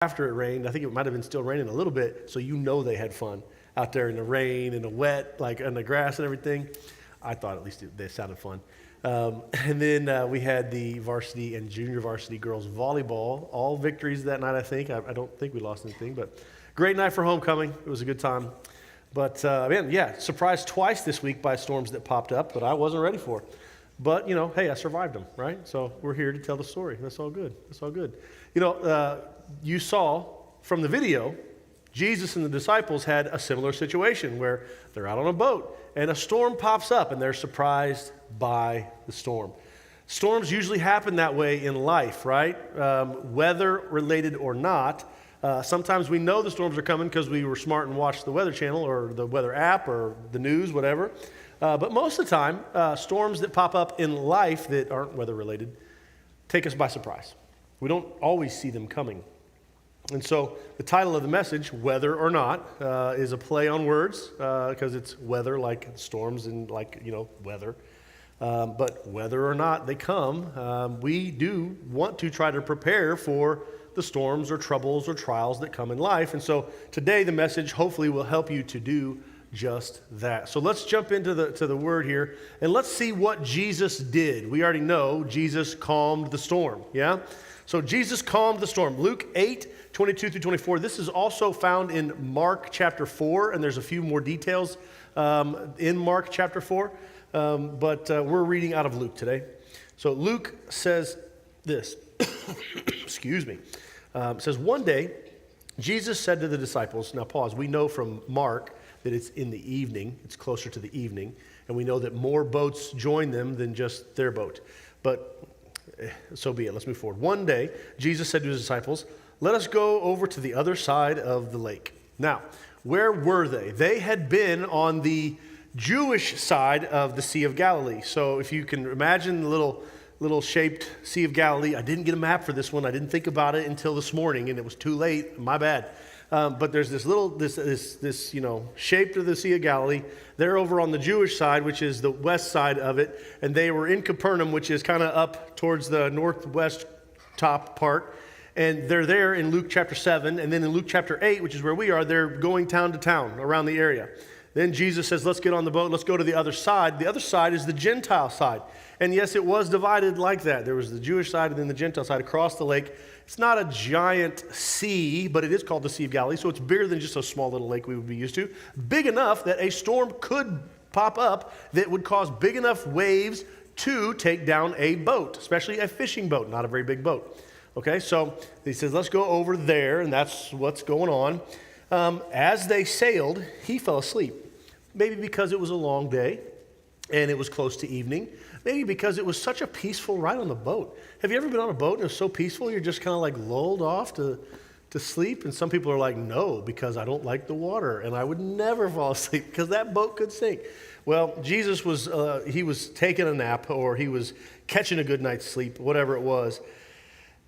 after it rained. I think it might have been still raining a little bit, so they had fun out there in the rain and the wet, like on the grass and everything. I thought at least they sounded fun. And then we had the varsity and junior varsity girls volleyball, all victories that night, I think. I don't think we lost anything, but great night for homecoming. It was a good time. But, surprised twice this week by storms that popped up, but I wasn't ready for. But, hey, I survived them, right? So we're here to tell the story. That's all good. That's all good. You saw from the video, Jesus and the disciples had a similar situation where they're out on a boat and a storm pops up and they're surprised by the storm. Storms usually happen that way in life, right? Weather related or not. Sometimes we know the storms are coming because we were smart and watched the Weather Channel or the weather app or the news, whatever. But most of the time, storms that pop up in life that aren't weather related take us by surprise. We don't always see them coming. And so the title of the message, Whether or Not, is a play on words because it's weather like storms and weather. But whether or not they come, we do want to try to prepare for the storms or troubles or trials that come in life. And so today the message hopefully will help you to do just that. So let's jump into the word here and let's see what Jesus did. We already know Jesus calmed the storm, yeah? So Jesus calmed the storm. Luke 8:22 through 24. This is also found in Mark chapter 4, and there's a few more details in Mark chapter 4, but we're reading out of Luke today. So Luke says this, excuse me, says, one day Jesus said to the disciples, now pause, we know from Mark that it's in the evening, it's closer to the evening, and we know that more boats join them than just their boat, but so be it. Let's move forward. One day, Jesus said to his disciples, let us go over to the other side of the lake. Now, where were they? They had been on the Jewish side of the Sea of Galilee. So if you can imagine the little shaped Sea of Galilee, I didn't get a map for this one. I didn't think about it until this morning, and it was too late. My bad. But there's this shape of the Sea of Galilee. They're over on the Jewish side, which is the west side of it, and they were in Capernaum, which is kind of up towards the northwest top part. And they're there in Luke chapter 7, and then in Luke chapter 8, which is where we are, they're going town to town around the area. Then Jesus says, let's get on the boat, let's go to the other side. The other side is the Gentile side. And yes, it was divided like that. There was the Jewish side and then the Gentile side across the lake. It's not a giant sea, but it is called the Sea of Galilee, so it's bigger than just a small little lake we would be used to. Big enough that a storm could pop up that would cause big enough waves to take down a boat, especially a fishing boat, not a very big boat. Okay, so he says, let's go over there, and that's what's going on. As they sailed, he fell asleep. Maybe because it was a long day and it was close to evening. Maybe because it was such a peaceful ride on the boat. Have you ever been on a boat and it was so peaceful you're just kind of like lulled off to sleep? And some people are like, no, because I don't like the water and I would never fall asleep because that boat could sink. Well, Jesus he was taking a nap or he was catching a good night's sleep, whatever it was.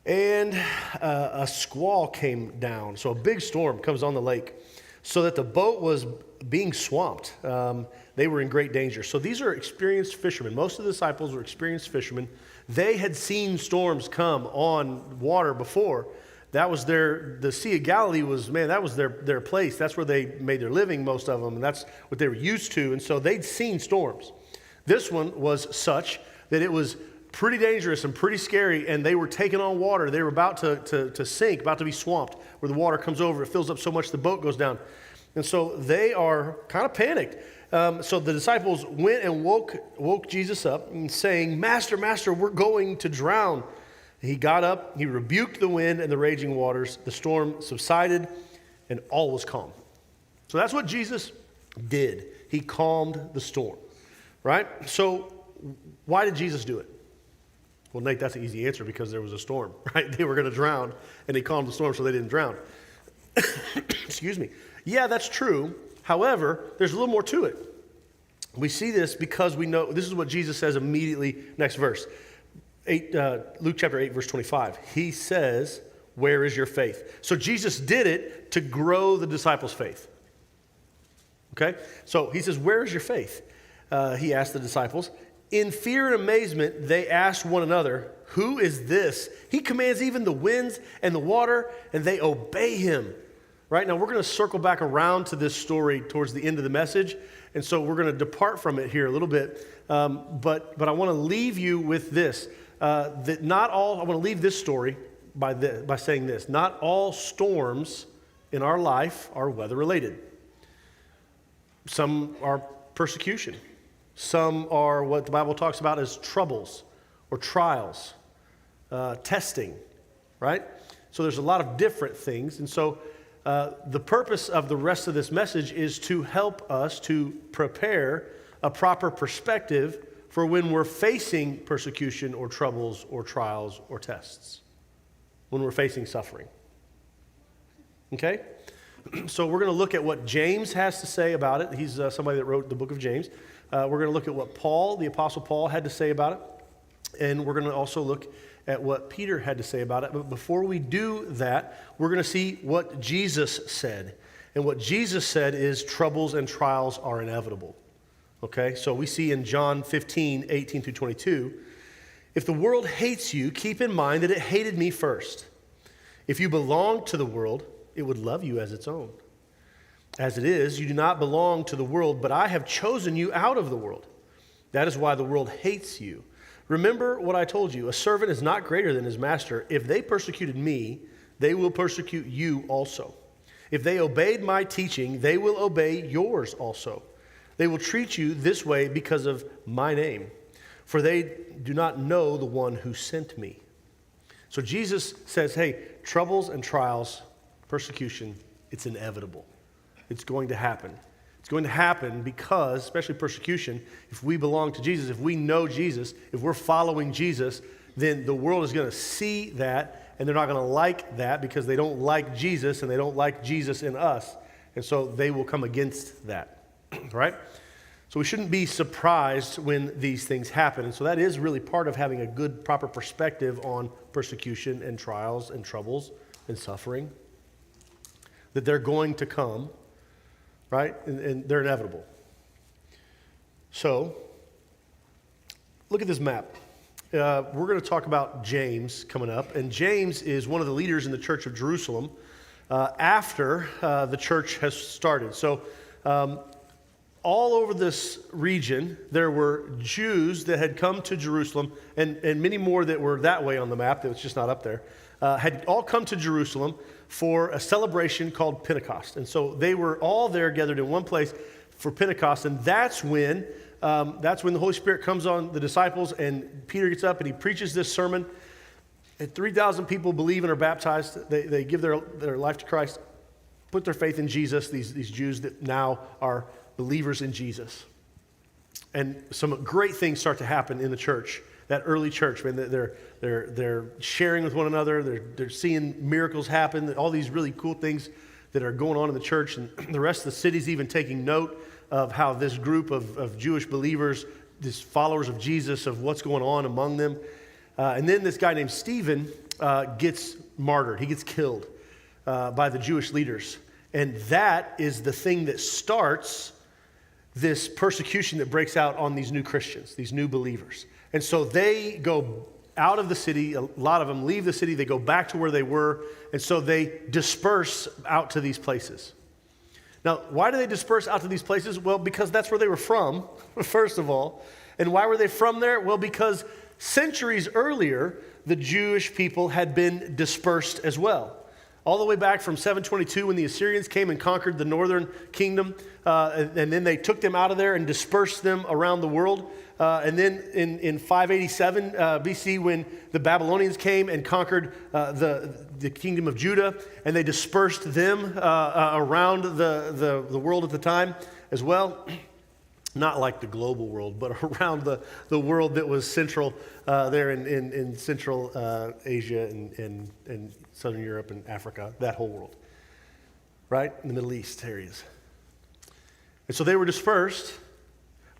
And a squall came down. So a big storm comes on the lake so that the boat was being swamped. They were in great danger. So these are experienced fishermen. Most of the disciples were experienced fishermen. They had seen storms come on water before. That was the Sea of Galilee that was their place. That's where they made their living, most of them, and that's what they were used to. And so they'd seen storms. This one was such that it was pretty dangerous and pretty scary, and they were taking on water. They were about to sink, about to be swamped, where the water comes over. It fills up so much the boat goes down. And so they are kind of panicked. So the disciples went and woke Jesus up and saying, Master, Master, we're going to drown. He got up, he rebuked the wind and the raging waters. The storm subsided and all was calm. So that's what Jesus did. He calmed the storm, right? So why did Jesus do it? Well, Nate, that's an easy answer because there was a storm, right? They were going to drown and he calmed the storm so they didn't drown. Excuse me. Yeah, that's true. However, there's a little more to it. We see this because we know, this is what Jesus says immediately, next verse. Luke chapter 8, verse 25. He says, where is your faith? So Jesus did it to grow the disciples' faith. Okay? So he says, where is your faith? He asked the disciples. In fear and amazement, they asked one another, "Who is this? He commands even the winds and the water, and they obey him." Right now, we're going to circle back around to this story towards the end of the message, and so we're going to depart from it here a little bit. But I want to leave you with this: that not all. I want to leave this story by saying this: not all storms in our life are weather related. Some are persecution. Some are what the Bible talks about as troubles or trials, testing, right? So there's a lot of different things. And so the purpose of the rest of this message is to help us to prepare a proper perspective for when we're facing persecution or troubles or trials or tests, when we're facing suffering. Okay? So we're going to look at what James has to say about it. He's somebody that wrote the book of James. We're going to look at what Paul, the Apostle Paul, had to say about it. And we're going to also look at what Peter had to say about it. But before we do that, we're going to see what Jesus said. And what Jesus said is troubles and trials are inevitable. Okay? So we see in John 15, 18 through 22, "If the world hates you, keep in mind that it hated me first. If you belonged to the world, it would love you as its own. As it is, you do not belong to the world, but I have chosen you out of the world. That is why the world hates you. Remember what I told you, a servant is not greater than his master. If they persecuted me, they will persecute you also. If they obeyed my teaching, they will obey yours also. They will treat you this way because of my name, for they do not know the one who sent me." So Jesus says, hey, troubles and trials, persecution, it's inevitable. It's going to happen. It's going to happen because, especially persecution, if we belong to Jesus, if we know Jesus, if we're following Jesus, then the world is going to see that, and they're not going to like that because they don't like Jesus, and they don't like Jesus in us. And so they will come against that, right? So we shouldn't be surprised when these things happen. And so that is really part of having a good, proper perspective on persecution and trials and troubles and suffering, that they're going to come. Right? And they're inevitable. So, look at this map. We're going to talk about James coming up. And James is one of the leaders in the church of Jerusalem after the church has started. So, all over this region, there were Jews that had come to Jerusalem, and many more that were that way on the map, that was just not up there, had all come to Jerusalem for a celebration called Pentecost. And so they were all there gathered in one place for Pentecost, and that's when the Holy Spirit comes on the disciples, and Peter gets up and he preaches this sermon, and 3,000 people believe and are baptized. They give their life to Christ, put their faith in Jesus, these Jews that now are believers in Jesus. And some great things start to happen in the church, that early church. Man, they're sharing with one another. They're seeing miracles happen. All these really cool things that are going on in the church, and the rest of the city's even taking note of how this group of Jewish believers, these followers of Jesus, of what's going on among them. And then this guy named Stephen gets martyred. He gets killed by the Jewish leaders, and that is the thing that starts this persecution that breaks out on these new Christians, these new believers. And so they go out of the city. A lot of them leave the city. They go back to where they were. And so they disperse out to these places. Now, why do they disperse out to these places? Well, because that's where they were from, first of all. And why were they from there? Well, because centuries earlier, the Jewish people had been dispersed as well. All the way back from 722 when the Assyrians came and conquered the northern kingdom, and then they took them out of there and dispersed them around the world. And then in 587 BC, when the Babylonians came and conquered the kingdom of Judah, and they dispersed them around the world at the time as well. Not like the global world, but around the world that was central there in Central Asia and Southern Europe and Africa, that whole world, right? In the Middle East areas. And so they were dispersed,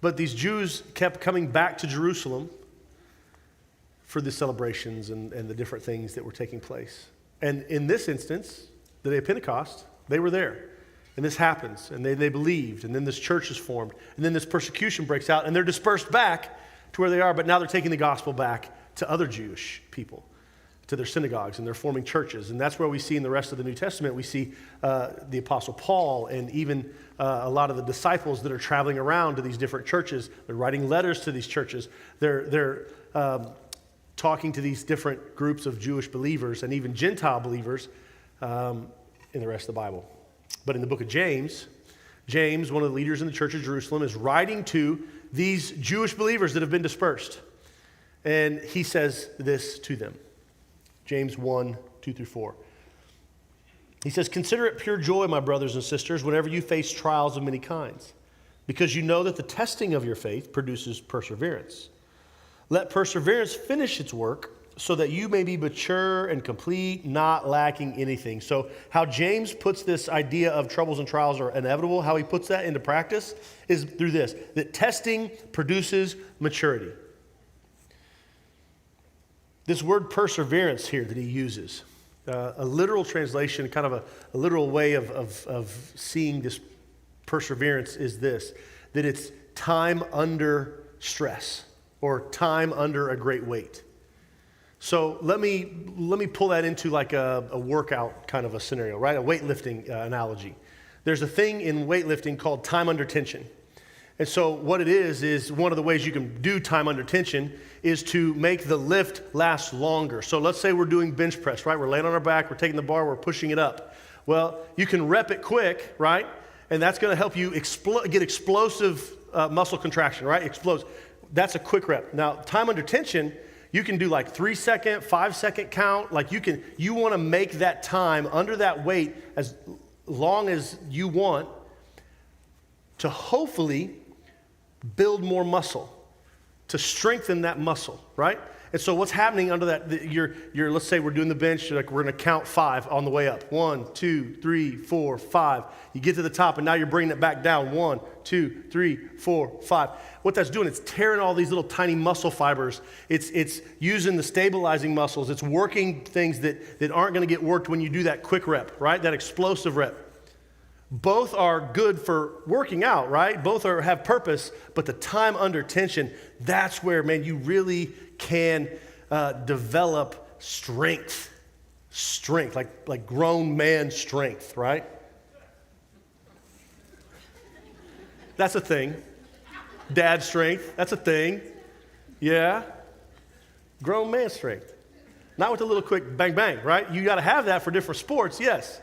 but these Jews kept coming back to Jerusalem for the celebrations and the different things that were taking place. And in this instance, the day of Pentecost, they were there. And this happens, and they believed, and then this church is formed, and then this persecution breaks out, and they're dispersed back to where they are, but now they're taking the gospel back to other Jewish people, to their synagogues, and they're forming churches. And that's where we see in the rest of the New Testament, we see the Apostle Paul and even a lot of the disciples that are traveling around to these different churches. They're writing letters to these churches. They're talking to these different groups of Jewish believers and even Gentile believers in the rest of the Bible. But in the book of James, one of the leaders in the church of Jerusalem, is writing to these Jewish believers that have been dispersed. And he says this to them. James 1, 2 through 4. He says, "Consider it pure joy, my brothers and sisters, whenever you face trials of many kinds, because you know that the testing of your faith produces perseverance. Let perseverance finish its work, so that you may be mature and complete, not lacking anything." So how James puts this idea of troubles and trials are inevitable, how he puts that into practice is through this, that testing produces maturity. This word perseverance here that he uses, a literal translation, kind of a literal way of seeing this perseverance is this, that it's time under stress or time under a great weight. So let me pull that into like a workout kind of a scenario, right? A weightlifting analogy. There's a thing in weightlifting called time under tension. And so what it is one of the ways you can do time under tension is to make the lift last longer. So let's say we're doing bench press, right? We're laying on our back, we're taking the bar, we're pushing it up. Well, you can rep it quick, right? And that's going to help you get explosive muscle contraction, right? Explodes. That's a quick rep. Now, time under tension, you can do like 3-second, 5-second count. Like you want to make that time under that weight as long as you want to hopefully build more muscle, to strengthen that muscle, right? And so what's happening under that, you're let's say we're doing the bench, like we're going to count 5 on the way up. 1, 2, 3, 4, 5. You get to the top and now you're bringing it back down. 1, 2, 3, 4, 5. What that's doing, it's tearing all these little tiny muscle fibers. It's using the stabilizing muscles. It's working things that aren't going to get worked when you do that quick rep, right? That explosive rep. Both are good for working out, right? Both have purpose, but the time under tension, that's where, man, you really can develop strength, like grown man strength, right? That's a thing. Dad strength, that's a thing. Yeah. Grown man strength. Not with a little quick bang, bang, right? You got to have that for different sports, yes.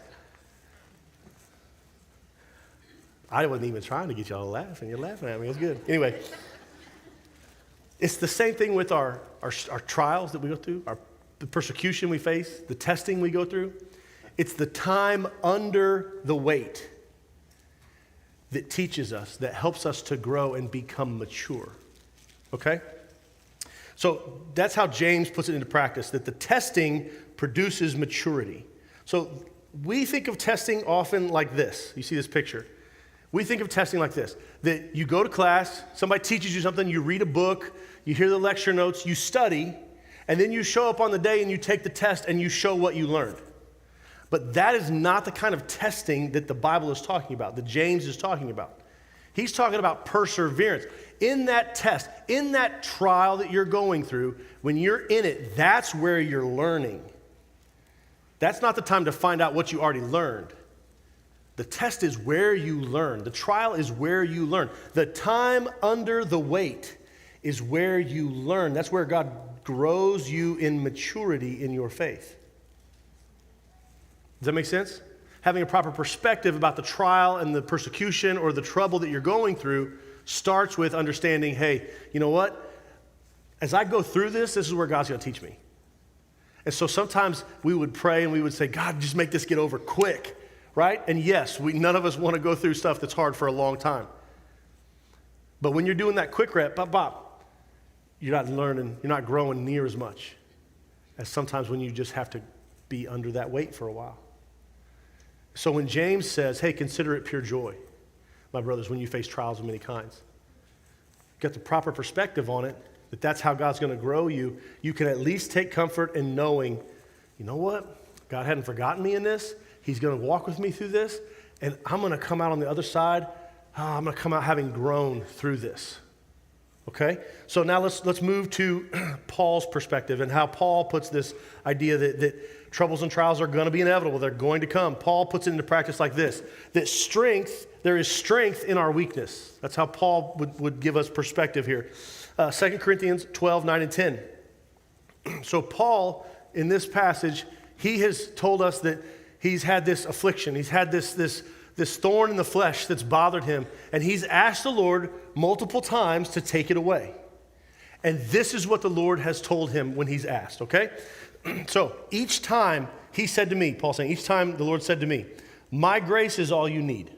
I wasn't even trying to get y'all to laugh, and you're laughing at me. It's good. Anyway, it's the same thing with our trials that we go through, the persecution we face, the testing we go through. It's the time under the weight that teaches us, that helps us to grow and become mature. Okay? So that's how James puts it into practice, that the testing produces maturity. So we think of testing often like this. You see this picture. We think of testing like this, that you go to class, somebody teaches you something, you read a book, you hear the lecture notes, you study, and then you show up on the day and you take the test and you show what you learned. But that is not the kind of testing that the Bible is talking about, that James is talking about. He's talking about perseverance. In that test, in that trial that you're going through, when you're in it, that's where you're learning. That's not the time to find out what you already learned. The test is where you learn. The trial is where you learn. The time under the weight is where you learn. That's where God grows you in maturity in your faith. Does that make sense? Having a proper perspective about the trial and the persecution or the trouble that you're going through starts with understanding, hey, you know what? As I go through this is where God's going to teach me. And so sometimes we would pray and we would say, God, just make this get over quick. Right? And yes, none of us want to go through stuff that's hard for a long time. But when you're doing that quick rep, bop, you're not learning, you're not growing near as much as sometimes when you just have to be under that weight for a while. So when James says, hey, consider it pure joy, my brothers, when you face trials of many kinds, get the proper perspective on it, that's how God's going to grow you. You can at least take comfort in knowing, you know what? God hadn't forgotten me in this. He's going to walk with me through this, and I'm going to come out on the other side. I'm going to come out having grown through this. Okay? So now let's move to Paul's perspective and how Paul puts this idea that troubles and trials are going to be inevitable. They're going to come. Paul puts it into practice like this, that there is strength in our weakness. That's how Paul would give us perspective here. 2 Corinthians 12, 9 and 10. So Paul, in this passage, he has told us that he's had this affliction. He's had this thorn in the flesh that's bothered him. And he's asked the Lord multiple times to take it away. And this is what the Lord has told him when he's asked, okay? So each time he said to me, Paul saying, each time the Lord said to me, my grace is all you need.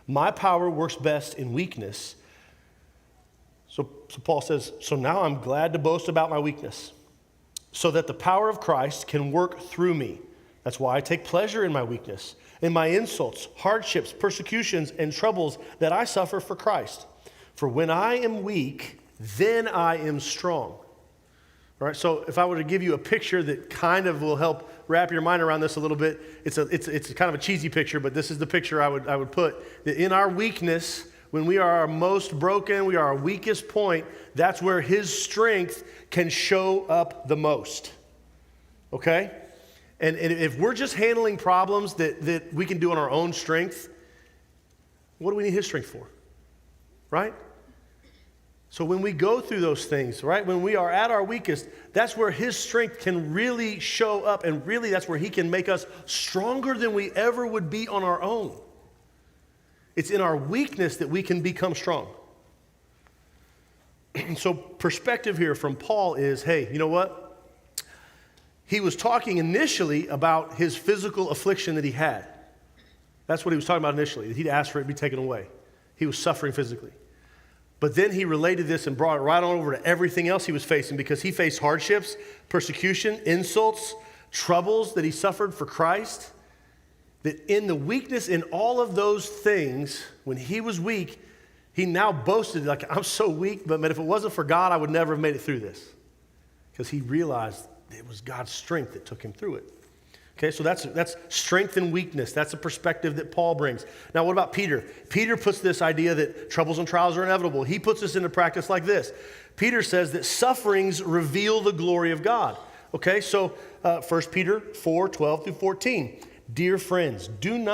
My power works best in weakness. So Paul says, so now I'm glad to boast about my weakness, so that the power of Christ can work through me. That's why I take pleasure in my weakness, in my insults, hardships, persecutions, and troubles that I suffer for Christ. For when I am weak, then I am strong. All right, so if I were to give you a picture that kind of will help wrap your mind around this a little bit, it's kind of a cheesy picture, but this is the picture I would put. That in our weakness, when we are our most broken, we are our weakest point, that's where his strength can show up the most. Okay? And if we're just handling problems that we can do on our own strength, what do we need his strength for? Right? So when we go through those things, right, when we are at our weakest, that's where his strength can really show up, and really that's where he can make us stronger than we ever would be on our own. It's in our weakness that we can become strong. So perspective here from Paul is, hey, you know what? He was talking initially about his physical affliction that he had. That's what he was talking about initially. He'd asked for it to be taken away. He was suffering physically. But then he related this and brought it right on over to everything else he was facing, because he faced hardships, persecution, insults, troubles that he suffered for Christ. That in the weakness in all of those things, when he was weak, he now boasted, like, I'm so weak, but if it wasn't for God, I would never have made it through this. Because he realized it was God's strength that took him through it. Okay, so that's strength and weakness. That's a perspective that Paul brings. Now, what about Peter? Peter puts this idea that troubles and trials are inevitable. He puts this into practice like this. Peter says that sufferings reveal the glory of God. Okay, so 1 Peter 4, 12 through 14. Dear friends, don't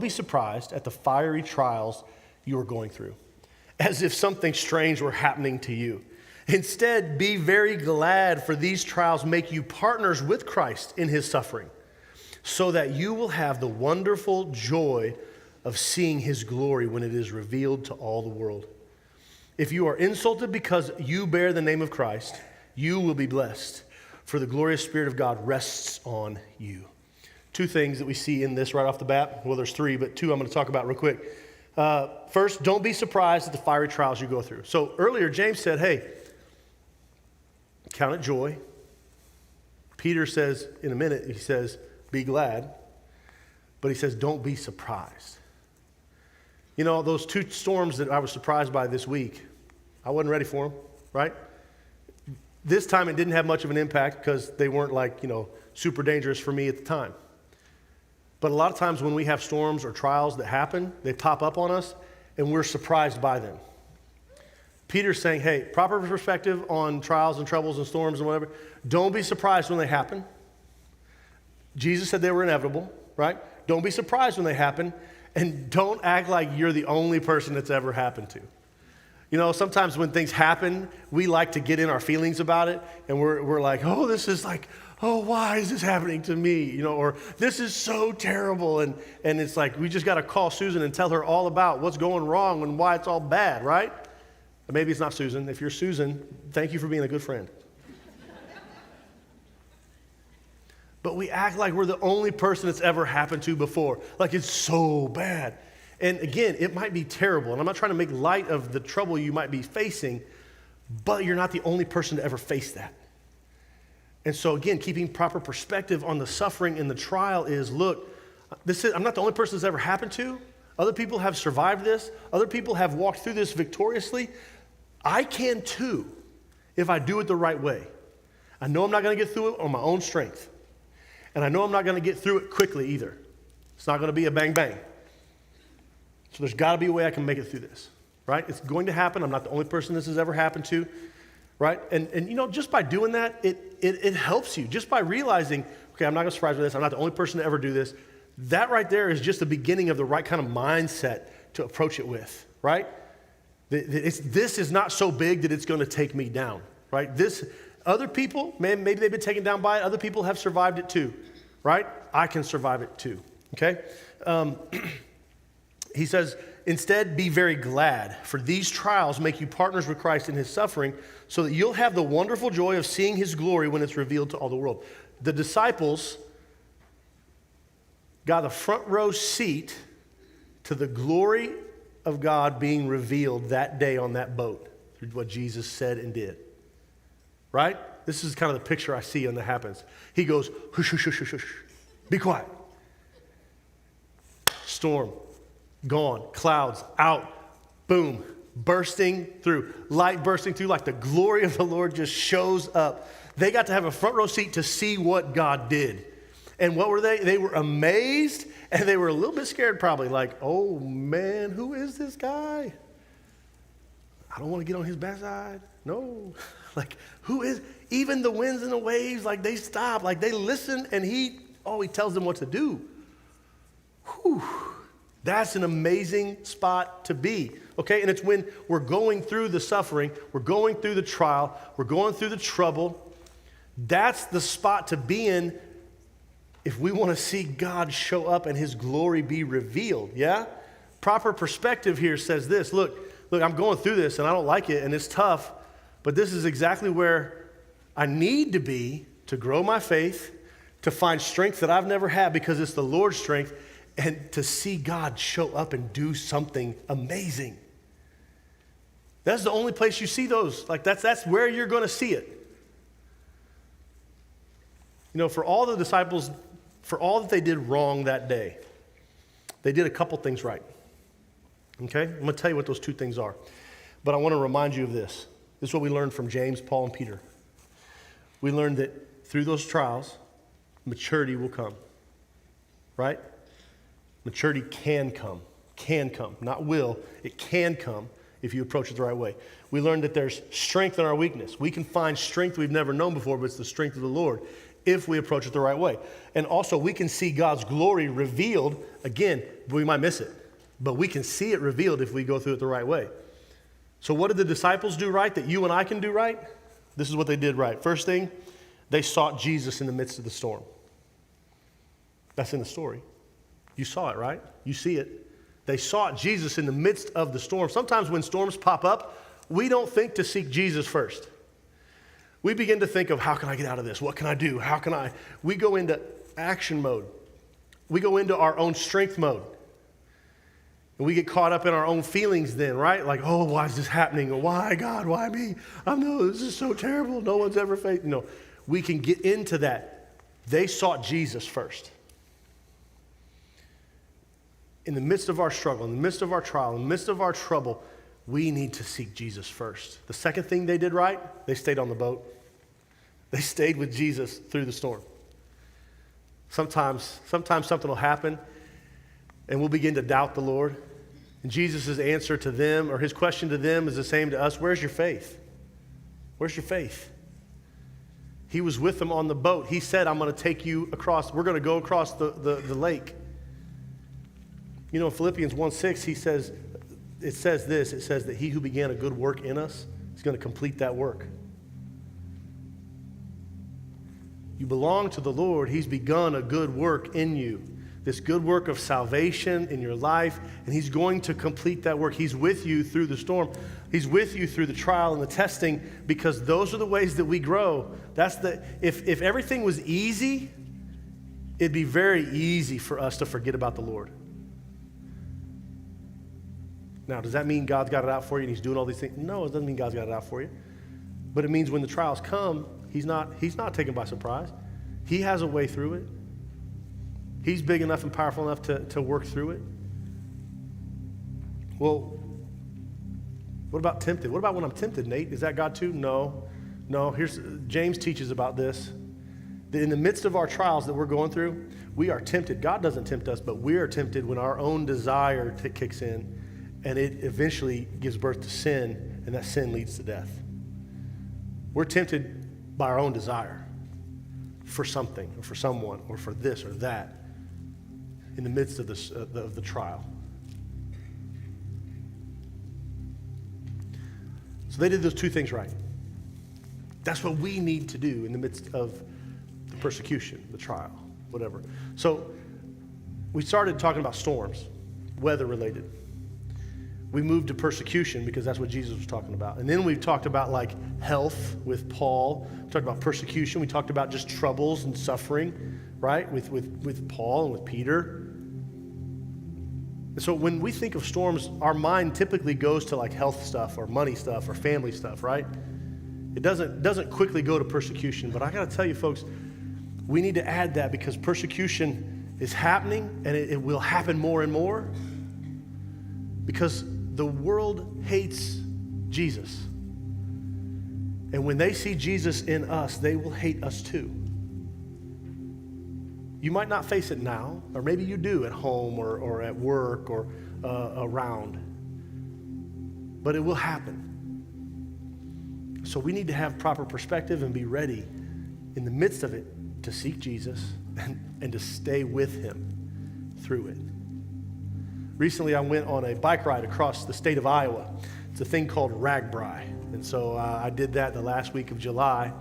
be surprised at the fiery trials you are going through, as if something strange were happening to you. Instead, be very glad, for these trials make you partners with Christ in his suffering, so that you will have the wonderful joy of seeing his glory when it is revealed to all the world. If you are insulted because you bear the name of Christ, you will be blessed, for the glorious Spirit of God rests on you. Two things that we see in this right off the bat. Well, there's three, but two I'm going to talk about real quick. First, don't be surprised at the fiery trials you go through. So earlier, James said, hey, count it joy. Peter says in a minute, he says, be glad. But he says, don't be surprised. You know, those two storms that I was surprised by this week, I wasn't ready for them, right? This time it didn't have much of an impact because they weren't super dangerous for me at the time. But a lot of times when we have storms or trials that happen, they pop up on us and we're surprised by them. Peter's saying, hey, proper perspective on trials and troubles and storms and whatever. Don't be surprised when they happen. Jesus said they were inevitable, right? Don't be surprised when they happen, and don't act like you're the only person that's ever happened to. You know, sometimes when things happen, we like to get in our feelings about it, and we're like, oh, this is like, oh, why is this happening to me? You know, or this is so terrible, and it's like we just got to call Susan and tell her all about what's going wrong and why it's all bad, right? Maybe it's not Susan. If you're Susan, thank you for being a good friend. But we act like we're the only person it's ever happened to before. Like it's so bad. And again, it might be terrible. And I'm not trying to make light of the trouble you might be facing, but you're not the only person to ever face that. And so again, keeping proper perspective on the suffering and the trial is, look, I'm not the only person it's ever happened to. Other people have survived this. Other people have walked through this victoriously. I can too, if I do it the right way. I know I'm not going to get through it on my own strength. And I know I'm not going to get through it quickly either. It's not going to be a bang, bang. So there's got to be a way I can make it through this. right? It's going to happen. I'm not the only person this has ever happened to, right? And you know, just by doing that, it helps you. Just by realizing, okay, I'm not going to surprise with this. I'm not the only person to ever do this. That right there is just the beginning of the right kind of mindset to approach it with, right? This is not so big that it's going to take me down, right? Other people, maybe they've been taken down by it. Other people have survived it too, right? I can survive it too, okay? He says, instead, be very glad, for these trials make you partners with Christ in his suffering, so that you'll have the wonderful joy of seeing his glory when it's revealed to all the world. The disciples got a front row seat to the glory of God being revealed that day on that boat through what Jesus said and did. Right? This is kind of the picture I see when that happens. He goes, hush, hush, hush, hush, hush. Be quiet. Storm, gone. Clouds, out. Boom. Bursting through. Light bursting through, like the glory of the Lord just shows up. They got to have a front row seat to see what God did. And what were they? They were amazed, and they were a little bit scared probably, like, oh man, who is this guy? I don't want to get on his backside. No. Like, who is, even the winds and the waves, like they stop, like they listen, and he tells them what to do. Whew. That's an amazing spot to be, okay? And it's when we're going through the suffering, we're going through the trial, we're going through the trouble. That's the spot to be in if we want to see God show up and his glory be revealed, yeah? Proper perspective here says this, look, I'm going through this and I don't like it and it's tough, but this is exactly where I need to be to grow my faith, to find strength that I've never had because it's the Lord's strength, and to see God show up and do something amazing. That's the only place you see those. Like that's where you're going to see it. You know, for all the disciples, for all that they did wrong that day, they did a couple things right. Okay? I'm going to tell you what those two things are. But I want to remind you of this. This is what we learned from James, Paul, and Peter. We learned that through those trials, maturity will come. Right? Maturity can come, not will. It can come if you approach it the right way. We learned that there's strength in our weakness. We can find strength we've never known before, but it's the strength of the Lord if we approach it the right way. And also, we can see God's glory revealed. Again, we might miss it, but we can see it revealed if we go through it the right way. So what did the disciples do right that you and I can do right? This is what they did right. First thing, they sought Jesus in the midst of the storm. That's in the story. You saw it, right? You see it. They sought Jesus in the midst of the storm. Sometimes when storms pop up, we don't think to seek Jesus first. We begin to think of, how can I get out of this? What can I do? How can I? We go into action mode. We go into our own strength mode. And we get caught up in our own feelings then, right? Like, oh, why is this happening? Or why, God, why me? I know this is so terrible. No one's ever faced. We can get into that. They sought Jesus first. In the midst of our struggle, in the midst of our trial, in the midst of our trouble, we need to seek Jesus first. The second thing they did right, they stayed on the boat. They stayed with Jesus through the storm. Sometimes something will happen, and we'll begin to doubt the Lord. And Jesus' answer to them, or his question to them, is the same to us. Where's your faith? Where's your faith? He was with them on the boat. He said, I'm going to take you across. We're going to go across the lake. You know, in Philippians 1:6, it says that he who began a good work in us is going to complete that work. You belong to the Lord. He's begun a good work in you. This good work of salvation in your life, and he's going to complete that work. He's with you through the storm. He's with you through the trial and the testing, because those are the ways that we grow. If everything was easy, it'd be very easy for us to forget about the Lord. Now, does that mean God's got it out for you and he's doing all these things? No, it doesn't mean God's got it out for you. But it means when the trials come, he's not taken by surprise. He has a way through it. He's big enough and powerful enough to work through it. Well, what about tempted? What about when I'm tempted, Nate? Is that God too? No. James teaches about this. That in the midst of our trials that we're going through, we are tempted. God doesn't tempt us, but we are tempted when our own desire kicks in. and it eventually gives birth to sin, and that sin leads to death. We're tempted by our own desire for something, or for someone, or for this or that in the midst of the trial. So they did those two things right. That's what we need to do in the midst of the persecution, the trial, whatever. So we started talking about storms, weather related. We moved to persecution because that's what Jesus was talking about. And then we talked about like health with Paul. We talked about persecution. We talked about just troubles and suffering, right? With Paul and with Peter. And so when we think of storms, our mind typically goes to like health stuff or money stuff or family stuff, right? It doesn't quickly go to persecution. But I got to tell you, folks, we need to add that because persecution is happening, and it will happen more and more because the world hates Jesus. And when they see Jesus in us, they will hate us too. You might not face it now, or maybe you do at home or at work or around, but it will happen. So we need to have proper perspective and be ready in the midst of it to seek Jesus and to stay with him through it. Recently, I went on a bike ride across the state of Iowa. It's a thing called RAGBRAI. And so I did that the last week of July.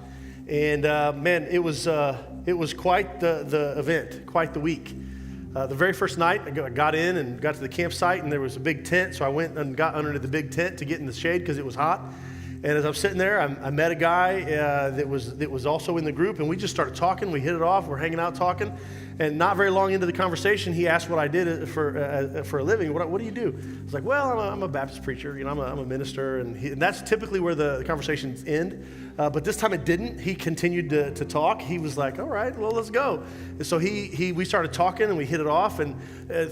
And man, it was quite the event, quite the week. The very first night, I got in and got to the campsite, and there was a big tent. So I went and got under the big tent to get in the shade because it was hot. And as I'm sitting there, I met a guy that was also in the group, and we just started talking. We hit it off. We're hanging out talking. And not very long into the conversation, he asked what I did for a living. What do you do? I was like, well, I'm a Baptist preacher. You know, I'm a minister. And that's typically where the conversations end. But this time it didn't. He continued to talk. He was like, all right, well, let's go. And so we started talking, and we hit it off. And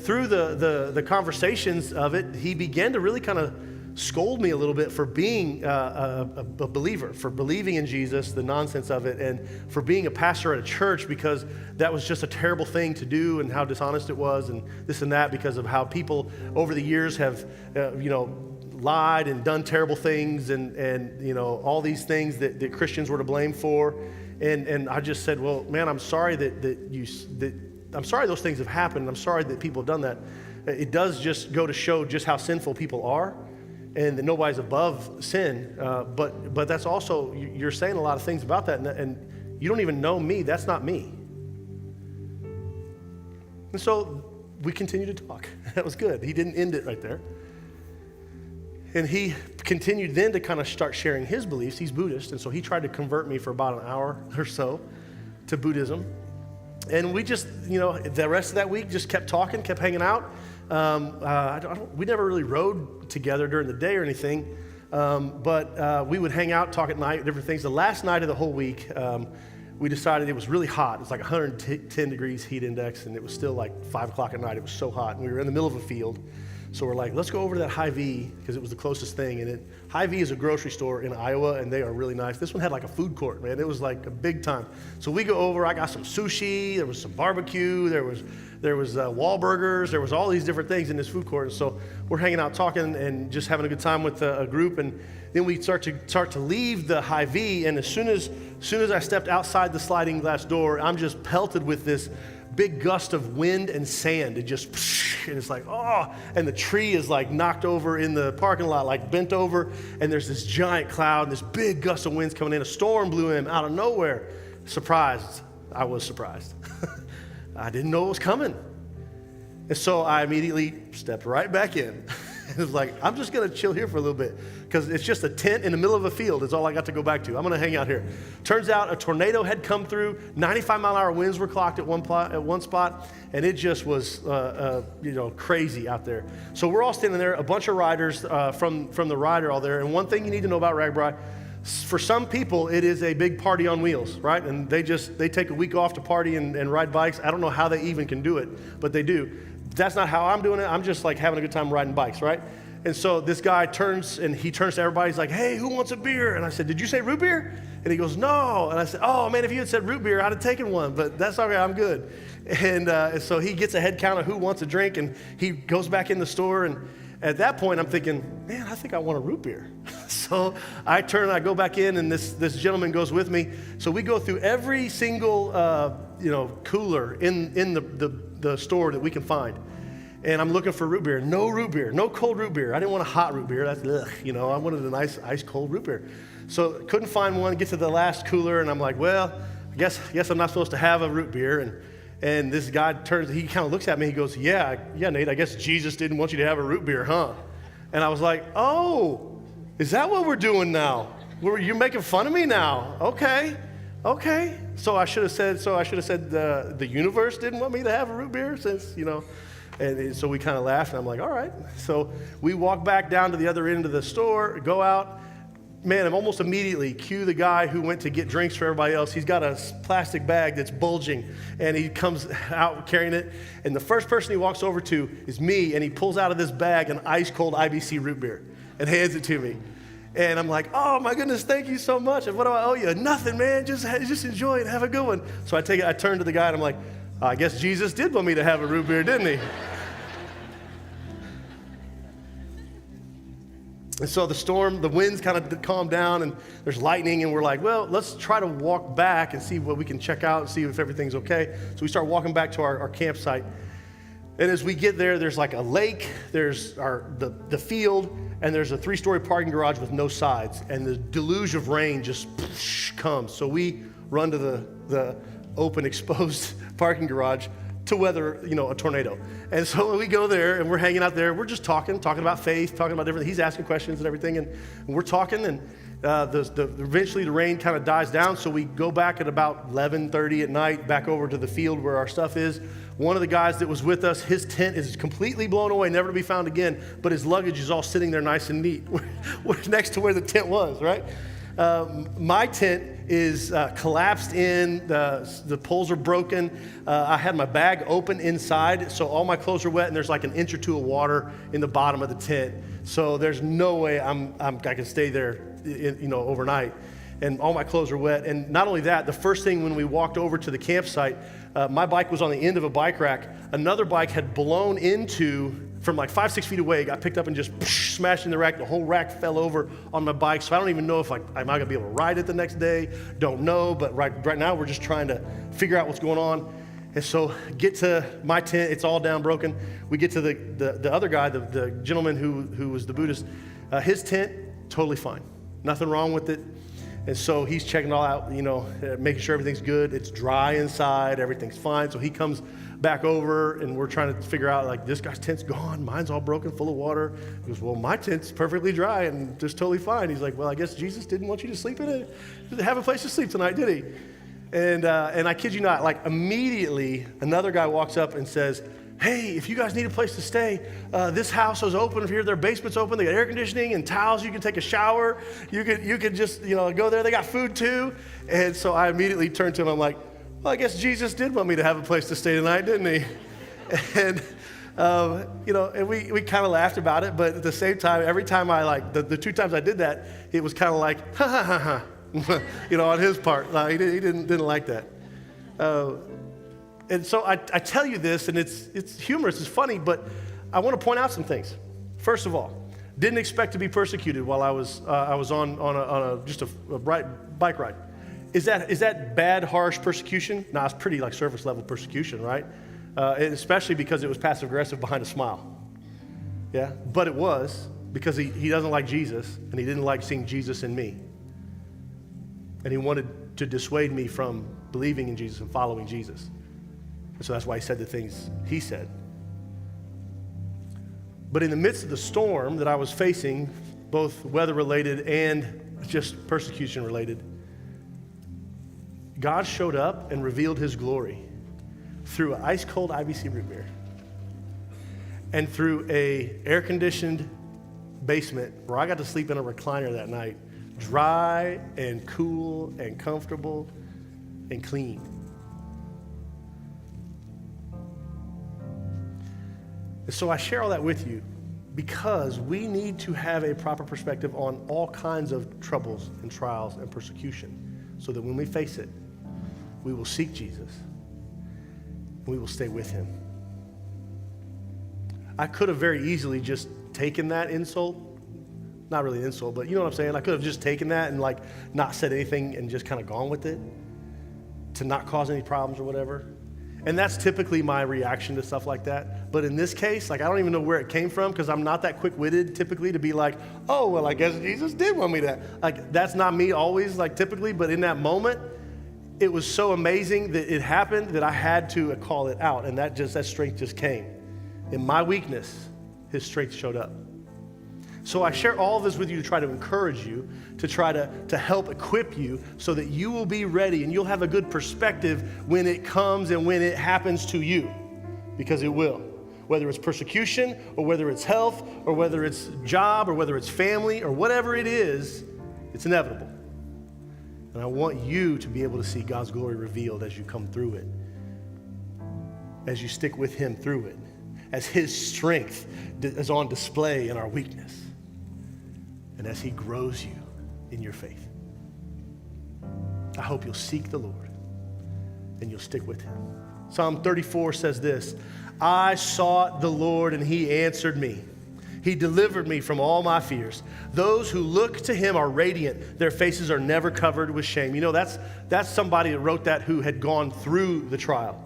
through the conversations of it, he began to really kind of scold me a little bit for being a believer, for believing in Jesus, the nonsense of it, and for being a pastor at a church because that was just a terrible thing to do and how dishonest it was and this and that because of how people over the years have, lied and done terrible things and all these things that Christians were to blame for. And I just said, well, man, I'm sorry I'm sorry those things have happened. I'm sorry that people have done that. It does just go to show just how sinful people are. And that nobody's above sin, but that's also, you're saying a lot of things about that, and you don't even know me. That's not me. And so we continued to talk. That was good. He didn't end it right there. And he continued then to kind of start sharing his beliefs. He's Buddhist, and so he tried to convert me for about an hour or so to Buddhism. And we just, the rest of that week just kept talking, kept hanging out. We never really rode together during the day or anything, but we would hang out, talk at night, different things. The last night of the whole week, we decided it was really hot. It was like 110 degrees heat index, and it was still like 5 o'clock at night. It was so hot, and we were in the middle of a field. So we're like, let's go over to that Hy-Vee because it was the closest thing. And Hy-Vee is a grocery store in Iowa, and they are really nice. This one had like a food court, man. It was like a big time. So we go over. I got some sushi. There was some barbecue. There was Wahlburgers. There was all these different things in this food court. And so we're hanging out, talking, and just having a good time with a group. And then we start to leave the Hy-Vee. And as soon as I stepped outside the sliding glass door, I'm just pelted with this big gust of wind and sand. It just, and it's like, oh, and the tree is like knocked over in the parking lot, like bent over, and there's this giant cloud, and this big gust of winds coming in. A storm blew in out of nowhere. Surprised. I was surprised. I didn't know it was coming. And so I immediately stepped right back in. It was like, I'm just going to chill here for a little bit because it's just a tent in the middle of a field is all I got to go back to. I'm going to hang out here. Turns out a tornado had come through. 95-mile-an-hour winds were clocked at one spot, and it just was crazy out there. So we're all standing there, a bunch of riders from the rider all there. And one thing you need to know about RAGBRAI, for some people, it is a big party on wheels, right? And they take a week off to party and ride bikes. I don't know how they even can do it, but they do. That's not how I'm doing it. I'm just like having a good time riding bikes, right? And so this guy turns to everybody. He's like, hey, who wants a beer? And I said, did you say root beer? And he goes, no. And I said, oh, man, if you had said root beer, I'd have taken one, but that's okay, I'm good. And so he gets a head count of who wants a drink, and he goes back in the store, and At that point, I'm thinking, man, I think I want a root beer. So I go back in, and this gentleman goes with me. So we go through every single cooler in the store that we can find. And I'm looking for root beer. No root beer, no cold root beer. I didn't want a hot root beer. That's I wanted a nice ice cold root beer. So couldn't find one. Get to the last cooler, and I'm like, well, I guess I'm not supposed to have a root beer. And this guy he kind of looks at me. He goes, yeah, Nate, I guess Jesus didn't want you to have a root beer, huh? And I was like, oh, is that what we're doing now? You're making fun of me now? Okay. So I should have said the universe didn't want me to have a root beer since, And so we kind of laughed, and I'm like, all right. So we walk back down to the other end of the store, go out. Man, I'm almost immediately cue the guy who went to get drinks for everybody else. He's got a plastic bag that's bulging, and he comes out carrying it. And the first person he walks over to is me, and he pulls out of this bag an ice-cold IBC root beer and hands it to me. And I'm like, oh, my goodness, thank you so much. And what do I owe you? Nothing, man. Just enjoy it. Have a good one. So I turn to the guy, and I'm like, I guess Jesus did want me to have a root beer, didn't he? And so the winds kind of calm down, and there's lightning, and we're like, well, let's try to walk back and see what we can check out and see if everything's okay. So we start walking back to our campsite. And as we get there, there's like a lake, there's the field, and there's a 3-story parking garage with no sides. And the deluge of rain just comes. So we run to the open, exposed parking garage to weather, a tornado. And so we go there, and we're hanging out there. We're just talking about faith, talking about everything. He's asking questions and everything, and we're talking, and eventually the rain kind of dies down, so we go back at about 11:30 at night, back over to the field where our stuff is. One of the guys that was with us, his tent is completely blown away, never to be found again, but his luggage is all sitting there nice and neat, next to where the tent was, right? My tent is collapsed in, the poles are broken. I had my bag open inside, so all my clothes are wet, and there's like an inch or two of water in the bottom of the tent. So there's no way I can stay there, overnight. And all my clothes are wet. And not only that, the first thing when we walked over to the campsite, my bike was on the end of a bike rack. Another bike had blown from like 5-6 feet away, got picked up and just smashed in the rack. The whole rack fell over on my bike. So I don't even know if I'm not gonna be able to ride it the next day. Don't know, but right now we're just trying to figure out what's going on. And so get to my tent, it's all down broken. We get to the other guy, the gentleman who was the Buddhist, his tent, totally fine. Nothing wrong with it. And so he's checking it all out, making sure everything's good. It's dry inside, everything's fine. So he comes back over, and we're trying to figure out, like, this guy's tent's gone. Mine's all broken, full of water. He goes, well, my tent's perfectly dry and just totally fine. He's like, well, I guess Jesus didn't want you to sleep in it. Didn't have a place to sleep tonight, did he? And I kid you not, like, immediately another guy walks up and says, hey, if you guys need a place to stay, this house is open here. Their basement's open. They got air conditioning and towels. You can take a shower. You could just, go there. They got food too. And so I immediately turned to him. I'm like, well, I guess Jesus did want me to have a place to stay tonight, didn't he? And, and we kind of laughed about it. But at the same time, every time the 2 times I did that, it was kind of like, ha, ha, ha, ha, on his part. He didn't like that. And so I tell you this, and it's humorous, it's funny, but I want to point out some things. First of all, didn't expect to be persecuted while I was on just a bike ride. Is that bad, harsh persecution? No, it's pretty like surface level persecution, right? And especially because it was passive aggressive behind a smile. Yeah, but it was because he doesn't like Jesus, and he didn't like seeing Jesus in me, and he wanted to dissuade me from believing in Jesus and following Jesus. So that's why he said the things he said. But in the midst of the storm that I was facing, both weather-related and just persecution-related, God showed up and revealed his glory through an ice-cold IBC root beer and through a air-conditioned basement where I got to sleep in a recliner that night, dry and cool and comfortable and clean. So I share all that with you because we need to have a proper perspective on all kinds of troubles and trials and persecution so that when we face it, we will seek Jesus and we will stay with him. I could have very easily just taken that insult. Not really an insult, but you know what I'm saying? I could have just taken that and like not said anything and just kind of gone with it to not cause any problems or whatever. And that's typically my reaction to stuff like that. But in this case, like I don't even know where it came from because I'm not that quick-witted typically to be like, oh, well, I guess Jesus did want me to. Like that's not me always, like typically, but in that moment, it was so amazing that it happened that I had to call it out. And that strength just came. In my weakness, his strength showed up. So I share all of this with you to try to encourage you, to try to help equip you so that you will be ready and you'll have a good perspective when it comes and when it happens to you, because it will. Whether it's persecution or whether it's health or whether it's job or whether it's family or whatever it is, it's inevitable. And I want you to be able to see God's glory revealed as you come through it, as you stick with him through it, as his strength is on display in our weakness. And as he grows you in your faith. I hope you'll seek the Lord and you'll stick with him. Psalm 34 says this, I sought the Lord and he answered me. He delivered me from all my fears. Those who look to him are radiant. Their faces are never covered with shame. You know, that's somebody that wrote that who had gone through the trial.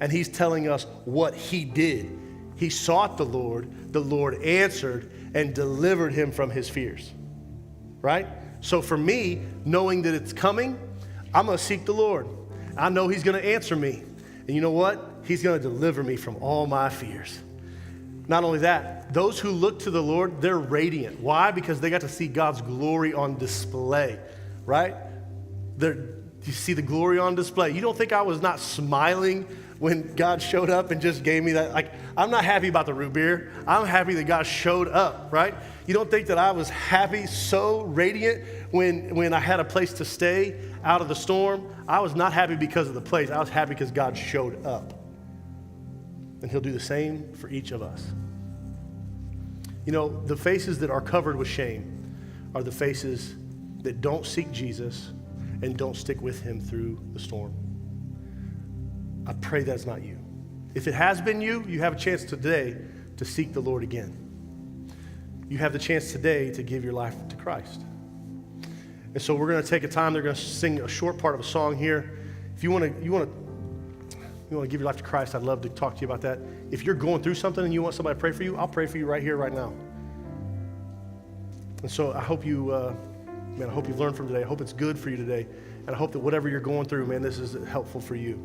And he's telling us what he did. He sought the Lord answered and delivered him from his fears, right? So for me, knowing that it's coming, I'm going to seek the Lord. I know he's going to answer me. And you know what? He's going to deliver me from all my fears. Not only that, those who look to the Lord, they're radiant. Why? Because they got to see God's glory on display, right? You see the glory on display. You don't think I was not smiling when God showed up and just gave me that? Like, I'm not happy about the root beer. I'm happy that God showed up, right? You don't think that I was happy, so radiant when I had a place to stay out of the storm? I was not happy because of the place. I was happy because God showed up. And he'll do the same for each of us. You know, the faces that are covered with shame are the faces that don't seek Jesus and don't stick with him through the storm. I pray that's not you. If it has been you, you have a chance today to seek the Lord again. You have the chance today to give your life to Christ. And so we're going to take a time. They're going to sing a short part of a song here. If you want to give your life to Christ, I'd love to talk to you about that. If you're going through something and you want somebody to pray for you, I'll pray for you right here, right now. And so I hope you've learned from today. I hope it's good for you today. And I hope that whatever you're going through, man, this is helpful for you.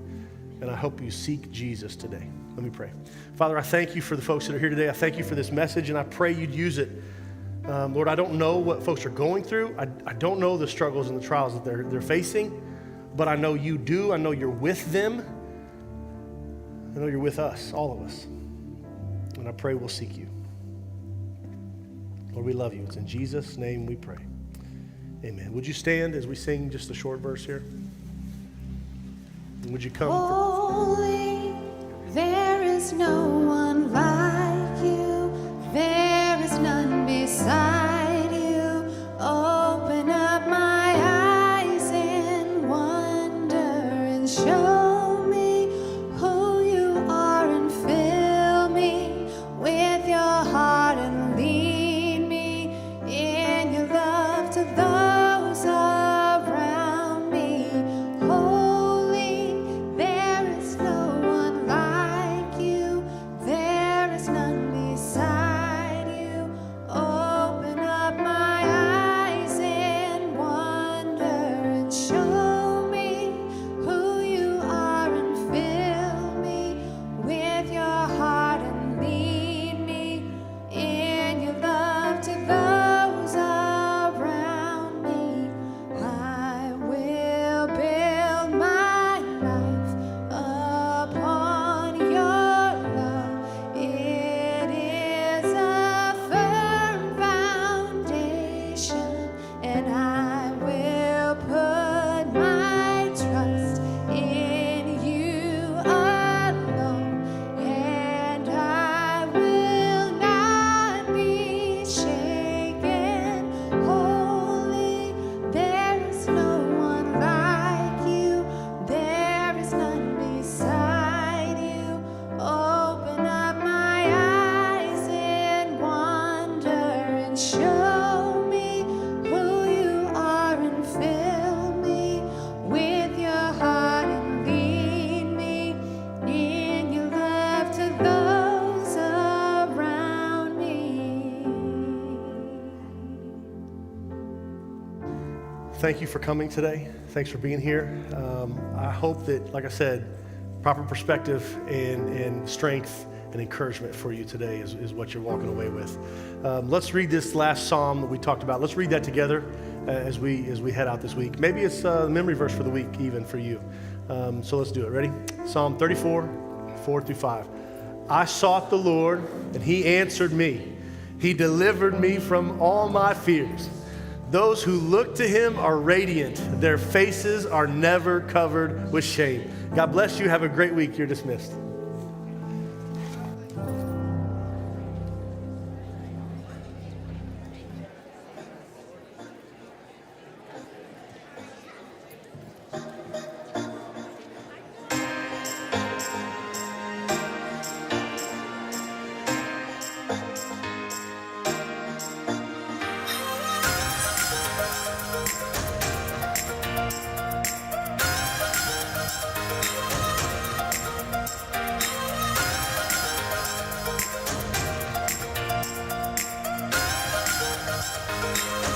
And I hope you seek Jesus today. Let me pray. Father, I thank you for the folks that are here today. I thank you for this message, and I pray you'd use it. Lord, I don't know what folks are going through. I don't know the struggles and the trials that they're facing, but I know you do. I know you're with them. I know you're with us, all of us. And I pray we'll seek you. Lord, we love you. It's in Jesus' name we pray. Amen. Would you stand as we sing just a short verse here? And would you come? Holy, there is no one like you. There is none beside you. Open up my eyes in wonder and show me who you are and fill me with your heart and lead me in your love to those around me. Holy, there is no one like you. thank you for coming today. Thanks for being here. I hope that, like I said, proper perspective and strength and encouragement for you today is what you're walking away with. Let's read this last psalm that we talked about. Let's read that together as we head out this week. Maybe it's the memory verse for the week even for you. So let's do it. Ready? Psalm 34, 4-5. I sought the Lord, and he answered me. He delivered me from all my fears. Those who look to him are radiant. Their faces are never covered with shame. God bless you. Have a great week. You're dismissed.